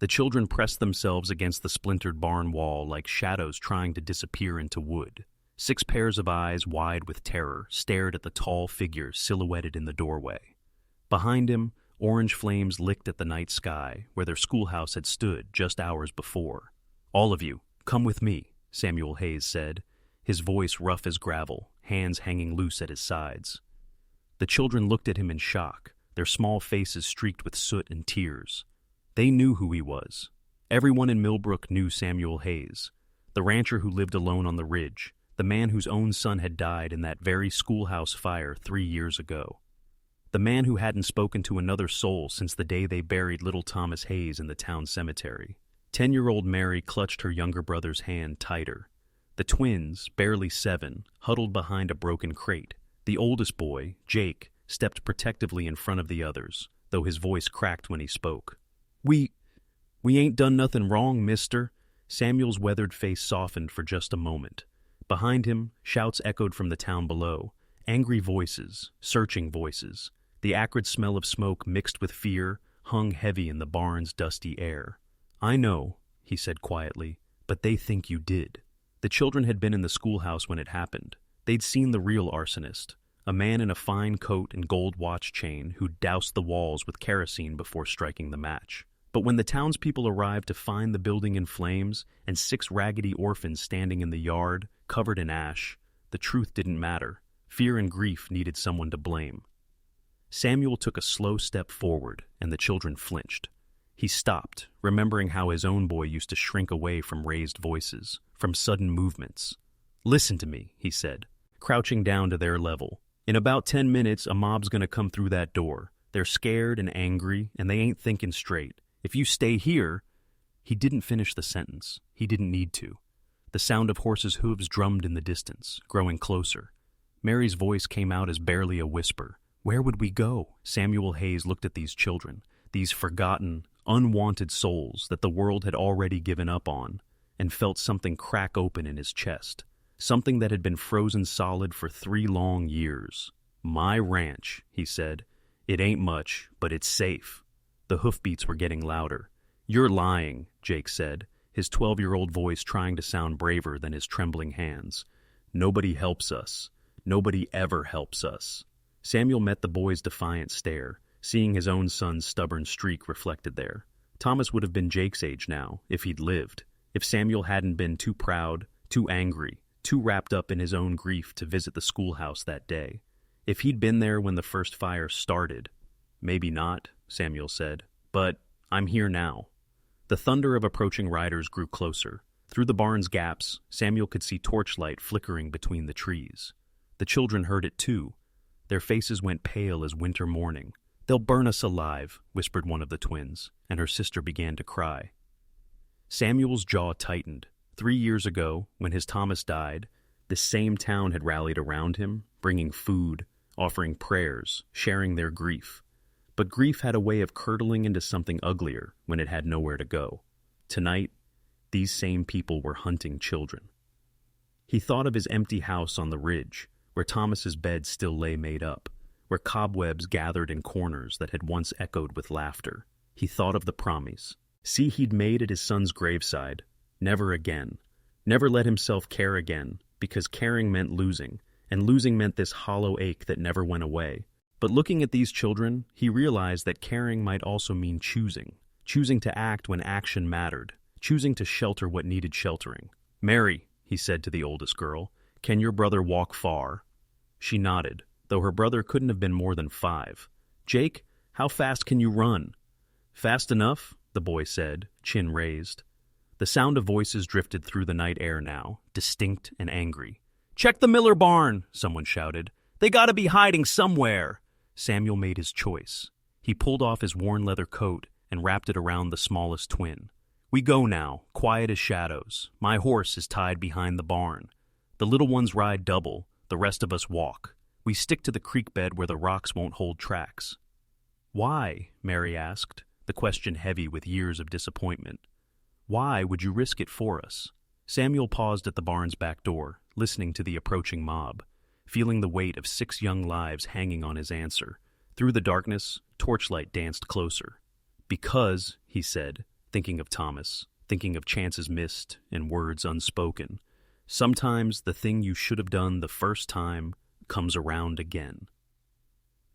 The children pressed themselves against the splintered barn wall like shadows trying to disappear into wood. 6 pairs of eyes, wide with terror, stared at the tall figure silhouetted in the doorway. Behind him, orange flames licked at the night sky, where their schoolhouse had stood just hours before. "All of you, come with me," Samuel Hayes said, his voice rough as gravel, hands hanging loose at his sides. The children looked at him in shock, their small faces streaked with soot and tears. They knew who he was. Everyone in Millbrook knew Samuel Hayes, the rancher who lived alone on the ridge, the man whose own son had died in that very schoolhouse fire 3 years ago. The man who hadn't spoken to another soul since the day they buried little Thomas Hayes in the town cemetery. 10-year-old Mary clutched her younger brother's hand tighter. The twins, barely 7, huddled behind a broken crate. The oldest boy, Jake, stepped protectively in front of the others, though his voice cracked when he spoke. We ain't done nothing wrong, mister." Samuel's weathered face softened for just a moment. Behind him, shouts echoed from the town below. Angry voices, searching voices. The acrid smell of smoke mixed with fear hung heavy in the barn's dusty air. "I know," he said quietly, "but they think you did." The children had been in the schoolhouse when it happened. They'd seen the real arsonist, a man in a fine coat and gold watch chain who doused the walls with kerosene before striking the match. But when the townspeople arrived to find the building in flames and 6 raggedy orphans standing in the yard, covered in ash, the truth didn't matter. Fear and grief needed someone to blame. Samuel took a slow step forward, and the children flinched. He stopped, remembering how his own boy used to shrink away from raised voices, from sudden movements. "Listen to me," he said, crouching down to their level. "In about 10 minutes, a mob's gonna come through that door. They're scared and angry, and they ain't thinking straight. If you stay here—" He didn't finish the sentence. He didn't need to. The sound of horses' hooves drummed in the distance, growing closer. Mary's voice came out as barely a whisper. Where would we go? Samuel Hayes looked at these children, these forgotten, unwanted souls that the world had already given up on, and felt something crack open in his chest, something that had been frozen solid for 3 long years. "My ranch," he said. "It ain't much, but it's safe." The hoofbeats were getting louder. "You're lying," Jake said, his 12-year-old voice trying to sound braver than his trembling hands. "Nobody helps us. Nobody ever helps us." Samuel met the boy's defiant stare, seeing his own son's stubborn streak reflected there. Thomas would have been Jake's age now, if he'd lived, if Samuel hadn't been too proud, too angry, too wrapped up in his own grief to visit the schoolhouse that day. If he'd been there when the first fire started. "Maybe not," Samuel said, "but I'm here now." The thunder of approaching riders grew closer. Through the barn's gaps, Samuel could see torchlight flickering between the trees. The children heard it too. Their faces went pale as winter morning. "They'll burn us alive," whispered one of the twins, and her sister began to cry. Samuel's jaw tightened. 3 years ago, when his Thomas died, this same town had rallied around him, bringing food, offering prayers, sharing their grief. But grief had a way of curdling into something uglier when it had nowhere to go. Tonight, these same people were hunting children. He thought of his empty house on the ridge, where Thomas's bed still lay made up, where cobwebs gathered in corners that had once echoed with laughter. He thought of the promise. See, he'd made at his son's graveside. Never again. Never let himself care again, because caring meant losing, and losing meant this hollow ache that never went away. But looking at these children, he realized that caring might also mean choosing to act when action mattered, choosing to shelter what needed sheltering. "Mary," he said to the oldest girl, "can your brother walk far?" She nodded, though her brother couldn't have been more than 5. "Jake, how fast can you run?" "Fast enough," the boy said, chin raised. The sound of voices drifted through the night air now, distinct and angry. "Check the Miller barn," someone shouted. "They gotta be hiding somewhere." Samuel made his choice. He pulled off his worn leather coat and wrapped it around the smallest twin. "We go now, quiet as shadows. My horse is tied behind the barn. The little ones ride double, the rest of us walk. We stick to the creek bed where the rocks won't hold tracks." "Why?" Mary asked, the question heavy with years of disappointment. "Why would you risk it for us?" Samuel paused at the barn's back door, listening to the approaching mob, feeling the weight of 6 young lives hanging on his answer. Through the darkness, torchlight danced closer. "Because," he said, thinking of Thomas, thinking of chances missed and words unspoken. Sometimes the thing you should have done the first time comes around again.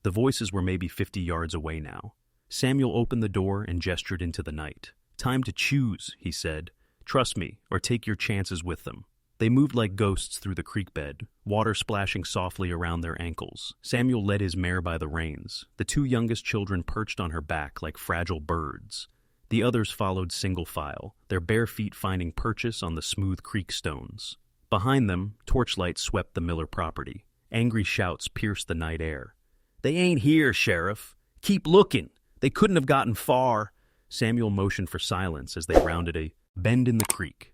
The voices were maybe 50 yards away now. Samuel opened the door and gestured into the night. "Time to choose," he said. "Trust me, or take your chances with them." They moved like ghosts through the creek bed, water splashing softly around their ankles. Samuel led his mare by the reins. The two youngest children perched on her back like fragile birds. The others followed single file, their bare feet finding purchase on the smooth creek stones. Behind them, torchlight swept the Miller property. Angry shouts pierced the night air. "They ain't here, Sheriff. Keep looking. They couldn't have gotten far." Samuel motioned for silence as they rounded a bend in the creek.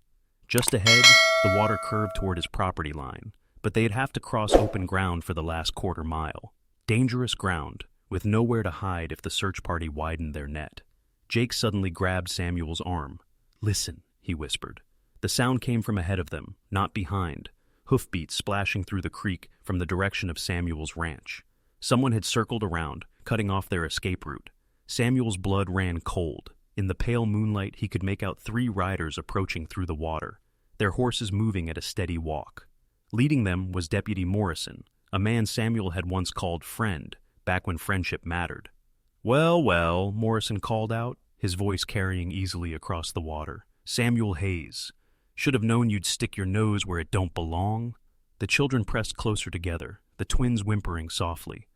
Just ahead, the water curved toward his property line, but they'd have to cross open ground for the last quarter mile. Dangerous ground, with nowhere to hide if the search party widened their net. Jake suddenly grabbed Samuel's arm. "Listen," he whispered. The sound came from ahead of them, not behind, hoofbeats splashing through the creek from the direction of Samuel's ranch. Someone had circled around, cutting off their escape route. Samuel's blood ran cold. In the pale moonlight, he could make out 3 riders approaching through the water, their horses moving at a steady walk. Leading them was Deputy Morrison, a man Samuel had once called friend, back when friendship mattered. "Well, well," Morrison called out, his voice carrying easily across the water. "Samuel Hayes. Should have known you'd stick your nose where it don't belong." The children pressed closer together, the twins whimpering softly.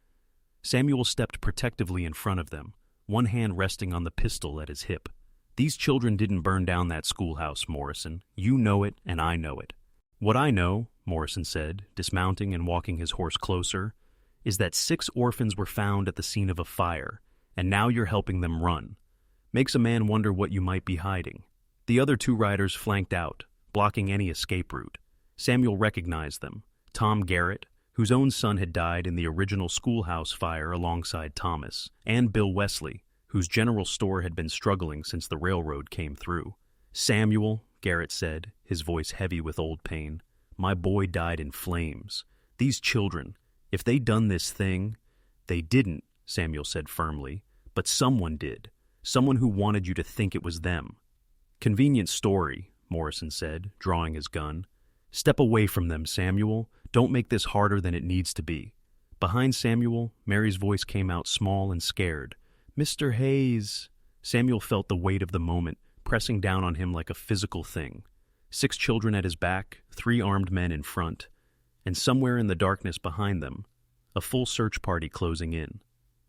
Samuel stepped protectively in front of them, one hand resting on the pistol at his hip. "These children didn't burn down that schoolhouse, Morrison. You know it, and I know it." "What I know," Morrison said, dismounting and walking his horse closer, "is that 6 orphans were found at the scene of a fire, and now you're helping them run. Makes a man wonder what you might be hiding." The other 2 riders flanked out, blocking any escape route. Samuel recognized them. Tom Garrett, whose own son had died in the original schoolhouse fire alongside Thomas, and Bill Wesley, whose general store had been struggling since the railroad came through. "Samuel," Garrett said, his voice heavy with old pain, "my boy died in flames. These children, if they done this thing—" "They didn't," Samuel said firmly, "but someone did. Someone who wanted you to think it was them." "Convenient story," Morrison said, drawing his gun. "Step away from them, Samuel. Don't make this harder than it needs to be." Behind Samuel, Mary's voice came out small and scared. "Mr. Hayes." Samuel felt the weight of the moment pressing down on him like a physical thing. 6 children at his back, 3 armed men in front, and somewhere in the darkness behind them, a full search party closing in.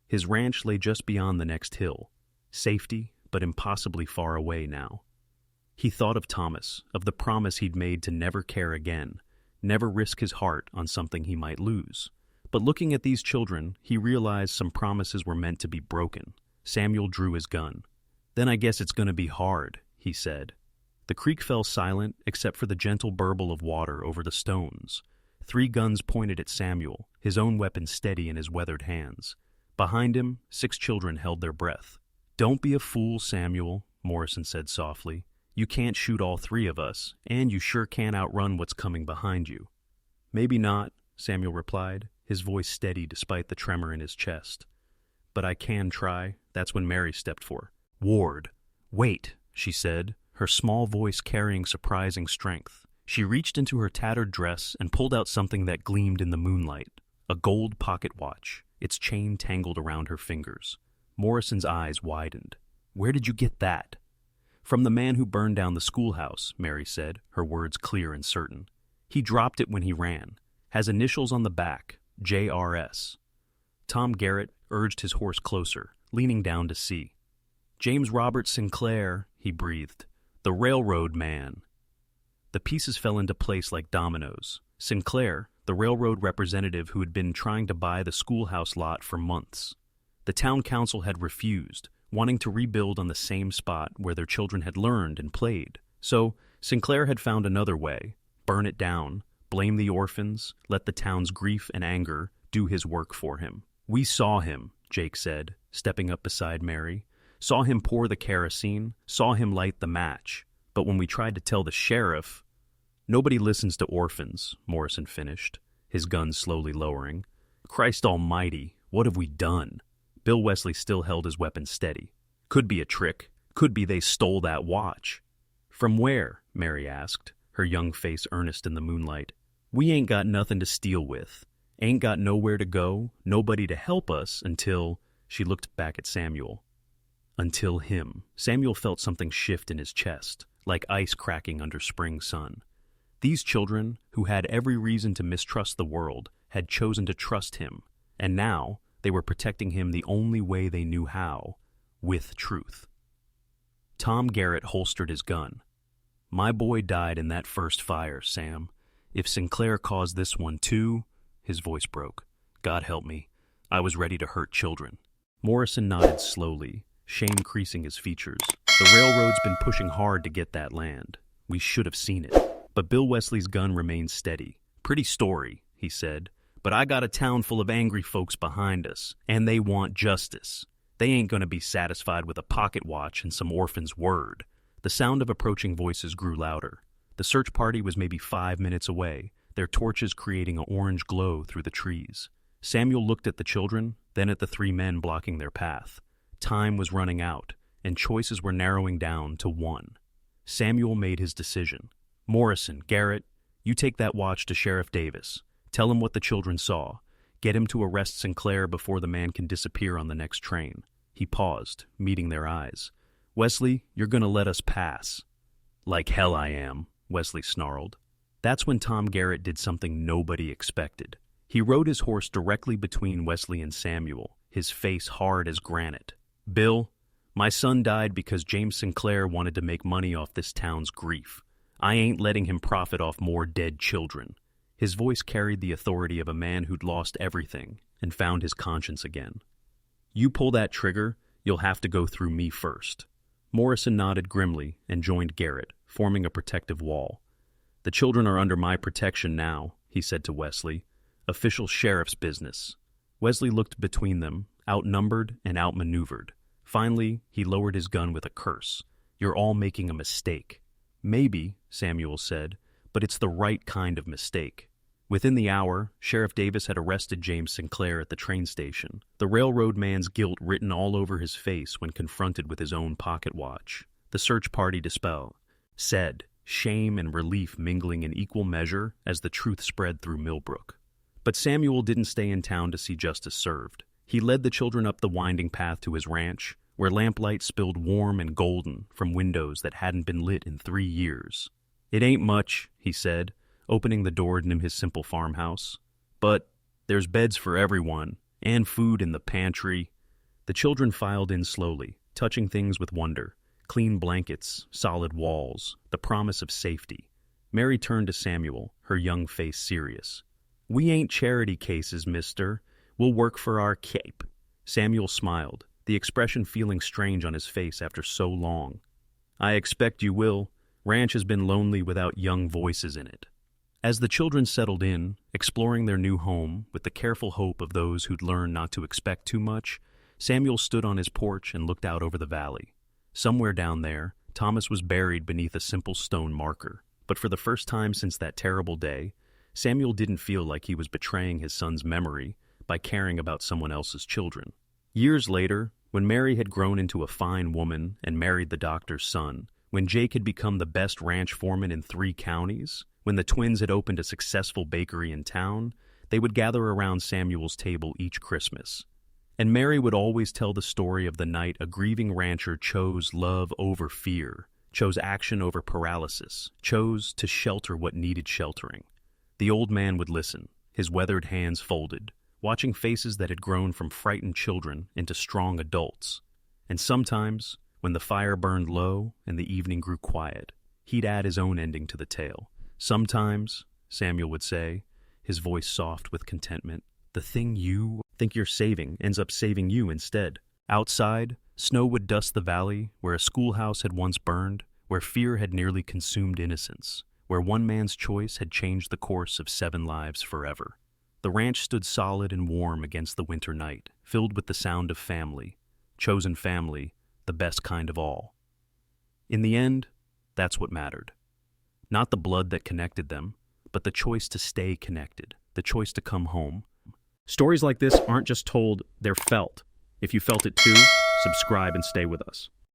His ranch lay just beyond the next hill. Safety, but impossibly far away now. He thought of Thomas, of the promise he'd made to never care again, never risk his heart on something he might lose. But looking at these children, he realized some promises were meant to be broken. Samuel drew his gun. "Then I guess it's going to be hard," he said. The creek fell silent except for the gentle burble of water over the stones. 3 guns pointed at Samuel, his own weapon steady in his weathered hands. Behind him, 6 children held their breath. "Don't be a fool, Samuel," Morrison said softly. "You can't shoot all 3 of us, and you sure can't outrun what's coming behind you." "Maybe not," Samuel replied, his voice steady despite the tremor in his chest. "But I can try." That's when Mary stepped forward. "Ward." "Wait," she said, her small voice carrying surprising strength. She reached into her tattered dress and pulled out something that gleamed in the moonlight, a gold pocket watch, its chain tangled around her fingers. Morrison's eyes widened. "Where did you get that?" "From the man who burned down the schoolhouse," Mary said, her words clear and certain. "He dropped it when he ran. Has initials on the back, JRS. Tom Garrett urged his horse closer, leaning down to see. "James Robert Sinclair," he breathed. "The railroad man." The pieces fell into place like dominoes. Sinclair, the railroad representative who had been trying to buy the schoolhouse lot for months. The town council had refused, wanting to rebuild on the same spot where their children had learned and played. So Sinclair had found another way: burn it down, blame the orphans, let the town's grief and anger do his work for him. "We saw him," Jake said, stepping up beside Mary. "Saw him pour the kerosene, saw him light the match. But when we tried to tell the sheriff—" "Nobody listens to orphans," Morrison finished, his gun slowly lowering. "Christ almighty, what have we done?" Bill Wesley still held his weapon steady. "Could be a trick, Could be they stole that watch. From where? Mary asked, her young face earnest in the moonlight. We ain't got nothing to steal with. Ain't got nowhere to go, nobody to help us until... She looked back at Samuel. Until him. Samuel felt something shift in his chest, like ice cracking under spring sun. These children, who had every reason to mistrust the world, had chosen to trust him, and now they were protecting him the only way they knew how, with truth. Tom Garrett holstered his gun. My boy died in that first fire, Sam. If Sinclair caused this one too... His voice broke. God help me. I was ready to hurt children. Morrison nodded slowly, shame creasing his features. The railroad's been pushing hard to get that land. We should have seen it. But Bill Wesley's gun remained steady. Pretty story, he said. But I got a town full of angry folks behind us, and they want justice. They ain't gonna be satisfied with a pocket watch and some orphan's word. The sound of approaching voices grew louder. The search party was maybe 5 minutes away, their torches creating an orange glow through the trees. Samuel looked at the children, then at the 3 men blocking their path. Time was running out, and choices were narrowing down to one. Samuel made his decision. Morrison, Garrett, you take that watch to Sheriff Davis. Tell him what the children saw. Get him to arrest Sinclair before the man can disappear on the next train. He paused, meeting their eyes. Wesley, you're gonna let us pass. Like hell I am, Wesley snarled. That's when Tom Garrett did something nobody expected. He rode his horse directly between Wesley and Samuel, his face hard as granite. Bill, my son died because James Sinclair wanted to make money off this town's grief. I ain't letting him profit off more dead children. His voice carried the authority of a man who'd lost everything and found his conscience again. You pull that trigger, you'll have to go through me first. Morrison nodded grimly and joined Garrett, forming a protective wall. The children are under my protection now, he said to Wesley. Official sheriff's business. Wesley looked between them, outnumbered and outmaneuvered. Finally, he lowered his gun with a curse. You're all making a mistake. Maybe, Samuel said, but it's the right kind of mistake. Within the hour, Sheriff Davis had arrested James Sinclair at the train station, the railroad man's guilt written all over his face when confronted with his own pocket watch. The search party said, shame and relief mingling in equal measure as the truth spread through Millbrook. But Samuel didn't stay in town to see justice served. He led the children up the winding path to his ranch, where lamplight spilled warm and golden from windows that hadn't been lit in 3 years. It ain't much, he said, opening the door to his simple farmhouse. But there's beds for everyone, and food in the pantry. The children filed in slowly, touching things with wonder. Clean blankets, solid walls, the promise of safety. Mary turned to Samuel, her young face serious. We ain't charity cases, mister. We'll work for our cape. Samuel smiled, the expression feeling strange on his face after so long. I expect you will. Ranch has been lonely without young voices in it. As the children settled in, exploring their new home with the careful hope of those who'd learned not to expect too much, Samuel stood on his porch and looked out over the valley. Somewhere down there, Thomas was buried beneath a simple stone marker. But for the first time since that terrible day, Samuel didn't feel like he was betraying his son's memory by caring about someone else's children. Years later, when Mary had grown into a fine woman and married the doctor's son, when Jake had become the best ranch foreman in 3 counties, when the twins had opened a successful bakery in town, they would gather around Samuel's table each Christmas. And Mary would always tell the story of the night a grieving rancher chose love over fear, chose action over paralysis, chose to shelter what needed sheltering. The old man would listen, his weathered hands folded, watching faces that had grown from frightened children into strong adults. And sometimes, when the fire burned low and the evening grew quiet, he'd add his own ending to the tale. Sometimes, Samuel would say, his voice soft with contentment, the thing you think you're saving ends up saving you instead. Outside, snow would dust the valley where a schoolhouse had once burned, where fear had nearly consumed innocence, where one man's choice had changed the course of 7 lives forever. The ranch stood solid and warm against the winter night, filled with the sound of family, chosen family, the best kind of all. In the end, that's what mattered. Not the blood that connected them, but the choice to stay connected, the choice to come home. Stories like this aren't just told, they're felt. If you felt it too, subscribe and stay with us.